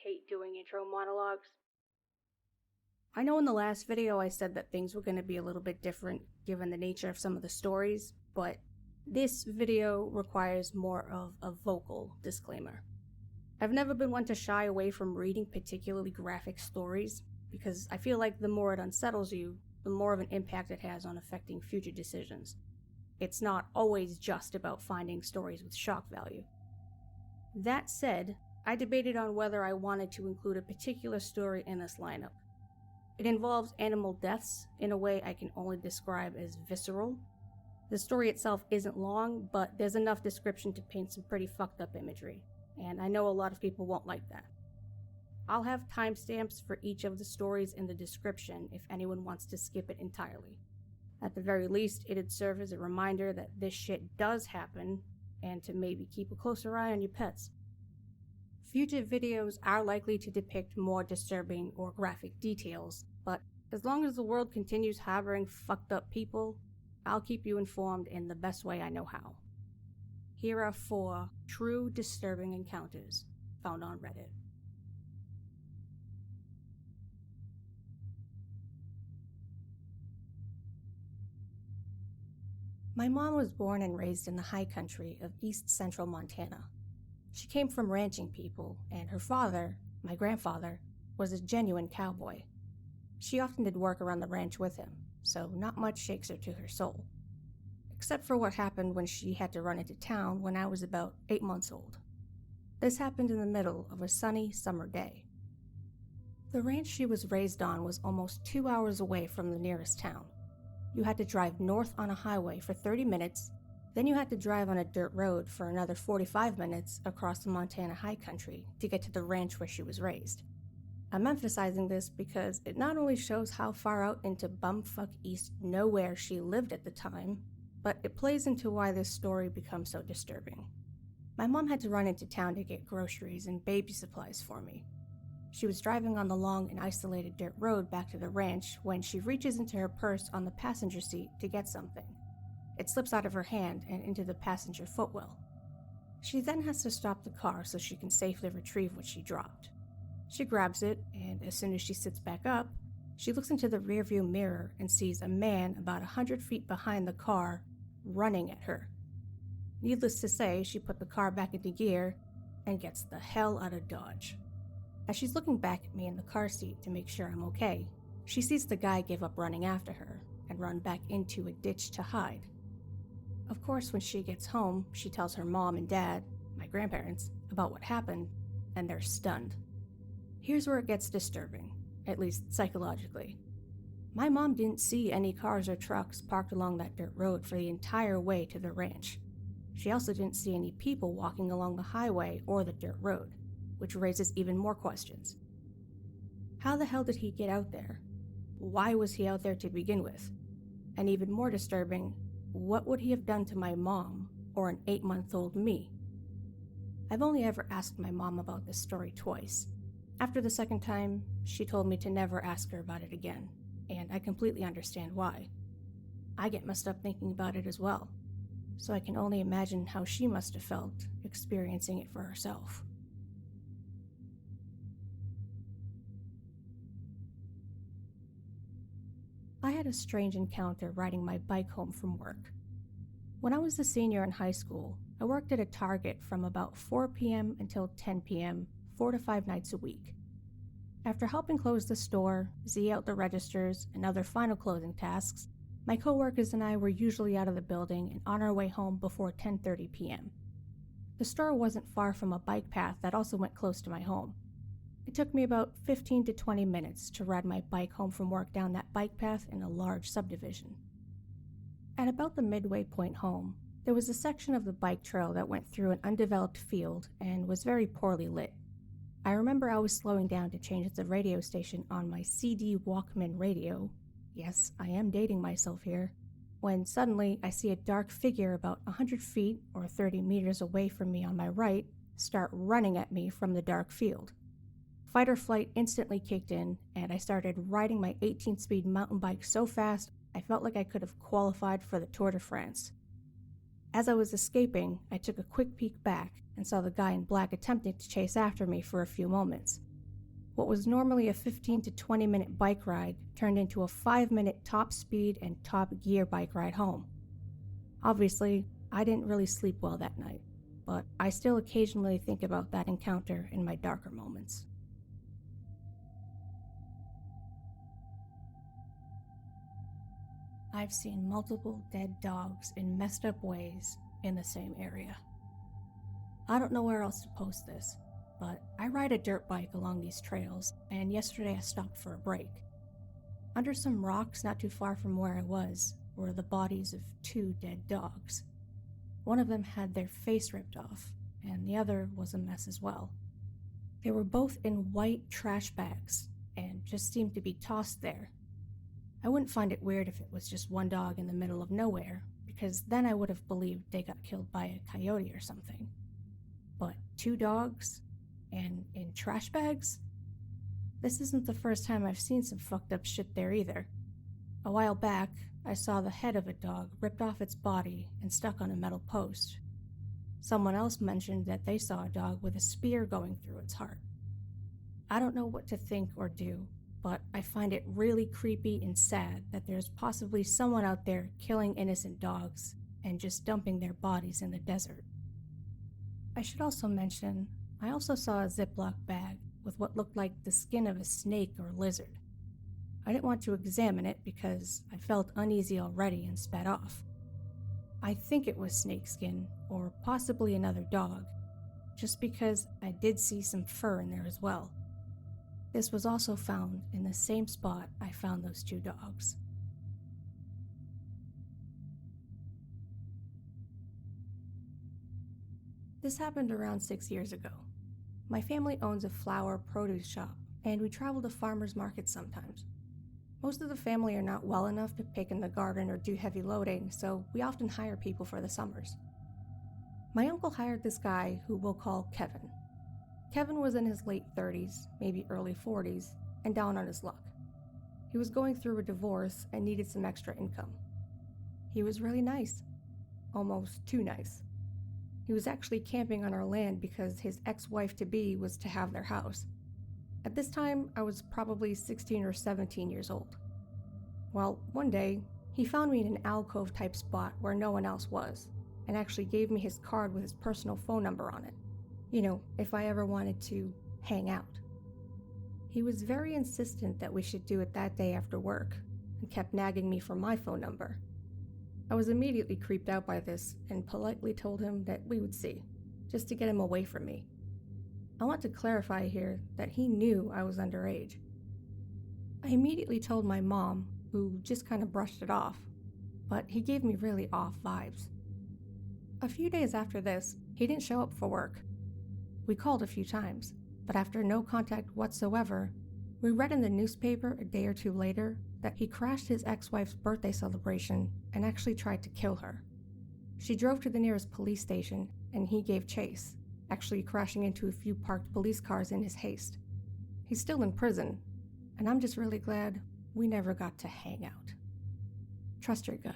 hate doing intro monologues. I know in the last video I said that things were going to be a little bit different given the nature of some of the stories, but this video requires more of a vocal disclaimer. I've never been one to shy away from reading particularly graphic stories, because I feel like the more it unsettles you, the more of an impact it has on affecting future decisions. It's not always just about finding stories with shock value. That said, I debated on whether I wanted to include a particular story in this lineup. It involves animal deaths in a way I can only describe as visceral. The story itself isn't long, but there's enough description to paint some pretty fucked up imagery, and I know a lot of people won't like that. I'll have timestamps for each of the stories in the description if anyone wants to skip it entirely. At the very least, it'd serve as a reminder that this shit does happen, and to maybe keep a closer eye on your pets. Future videos are likely to depict more disturbing or graphic details, but as long as the world continues harboring fucked up people, I'll keep you informed in the best way I know how. Here are 4 true disturbing encounters found on Reddit. My mom was born and raised in the high country of east central Montana. She came from ranching people, and her father, my grandfather, was a genuine cowboy. She often did work around the ranch with him, so not much shakes her to her soul. Except for what happened when she had to run into town when I was about 8 months old. This happened in the middle of a sunny summer day. The ranch she was raised on was almost 2 hours away from the nearest town. You had to drive north on a highway for 30 minutes, then you had to drive on a dirt road for another 45 minutes across the Montana high country to get to the ranch where she was raised. I'm emphasizing this because it not only shows how far out into bumfuck east nowhere she lived at the time, but it plays into why this story becomes so disturbing. My mom had to run into town to get groceries and baby supplies for me. She was driving on the long and isolated dirt road back to the ranch when she reaches into her purse on the passenger seat to get something. It slips out of her hand and into the passenger footwell. She then has to stop the car so she can safely retrieve what she dropped. She grabs it, and as soon as she sits back up, she looks into the rearview mirror and sees a man about 100 feet behind the car running at her. Needless to say, she put the car back into gear and gets the hell out of Dodge. As she's looking back at me in the car seat to make sure I'm okay, she sees the guy give up running after her and run back into a ditch to hide. Of course, when she gets home, she tells her mom and dad, my grandparents, about what happened, and they're stunned. Here's where it gets disturbing, at least psychologically. My mom didn't see any cars or trucks parked along that dirt road for the entire way to the ranch. She also didn't see any people walking along the highway or the dirt road, which raises even more questions. How the hell did he get out there? Why was he out there to begin with? And even more disturbing, what would he have done to my mom or an 8-month-old me? I've only ever asked my mom about this story twice. After the second time, she told me to never ask her about it again, and I completely understand why. I get messed up thinking about it as well, so I can only imagine how she must have felt experiencing it for herself. I had a strange encounter riding my bike home from work. When I was a senior in high school, I worked at a Target from about 4 p.m. until 10 p.m., 4 to 5 nights a week. After helping close the store, Z out the registers, and other final closing tasks, my coworkers and I were usually out of the building and on our way home before 10:30 p.m. The store wasn't far from a bike path that also went close to my home. It took me about 15 to 20 minutes to ride my bike home from work down that bike path in a large subdivision. At about the midway point home, there was a section of the bike trail that went through an undeveloped field and was very poorly lit. I remember I was slowing down to change the radio station on my CD Walkman radio. Yes, I am dating myself here. When suddenly I see a dark figure about 100 feet or 30 meters away from me on my right start running at me from the dark field. Fight or flight instantly kicked in, and I started riding my 18-speed mountain bike so fast I felt like I could have qualified for the Tour de France. As I was escaping, I took a quick peek back and saw the guy in black attempting to chase after me for a few moments. What was normally a 15 to 20-minute bike ride turned into a 5-minute top speed and top gear bike ride home. Obviously, I didn't really sleep well that night, but I still occasionally think about that encounter in my darker moments. I've seen multiple dead dogs in messed up ways in the same area. I don't know where else to post this, but I ride a dirt bike along these trails, and yesterday I stopped for a break. Under some rocks not too far from where I was were the bodies of 2 dead dogs. One of them had their face ripped off, and the other was a mess as well. They were both in white trash bags, and just seemed to be tossed there. I wouldn't find it weird if it was just one dog in the middle of nowhere, because then I would have believed they got killed by a coyote or something. But 2 dogs? And in trash bags? This isn't the first time I've seen some fucked up shit there either. A while back, I saw the head of a dog ripped off its body and stuck on a metal post. Someone else mentioned that they saw a dog with a spear going through its heart. I don't know what to think or do, but I find it really creepy and sad that there's possibly someone out there killing innocent dogs and just dumping their bodies in the desert. I should also mention, I also saw a Ziploc bag with what looked like the skin of a snake or lizard. I didn't want to examine it because I felt uneasy already and sped off. I think it was snakeskin, or possibly another dog, just because I did see some fur in there as well. This was also found in the same spot I found those 2 dogs. This happened around 6 years ago. My family owns a flower produce shop, and we travel to farmers markets sometimes. Most of the family are not well enough to pick in the garden or do heavy loading, so we often hire people for the summers. My uncle hired this guy who we'll call Kevin. Kevin was in his late 30s, maybe early 40s, and down on his luck. He was going through a divorce and needed some extra income. He was really nice. Almost too nice. He was actually camping on our land because his ex-wife-to-be was to have their house. At this time, I was probably 16 or 17 years old. Well, one day, he found me in an alcove-type spot where no one else was, and actually gave me his card with his personal phone number on it. You know, if I ever wanted to hang out. He was very insistent that we should do it that day after work, and kept nagging me for my phone number. I was immediately creeped out by this, and politely told him that we would see, just to get him away from me. I want to clarify here that he knew I was underage. I immediately told my mom, who just kind of brushed it off, but he gave me really off vibes. A few days after this, he didn't show up for work. We called a few times, but after no contact whatsoever, we read in the newspaper a day or 2 later that he crashed his ex-wife's birthday celebration and actually tried to kill her. She drove to the nearest police station, and he gave chase, actually crashing into a few parked police cars in his haste. He's still in prison, and I'm just really glad we never got to hang out. Trust your gut.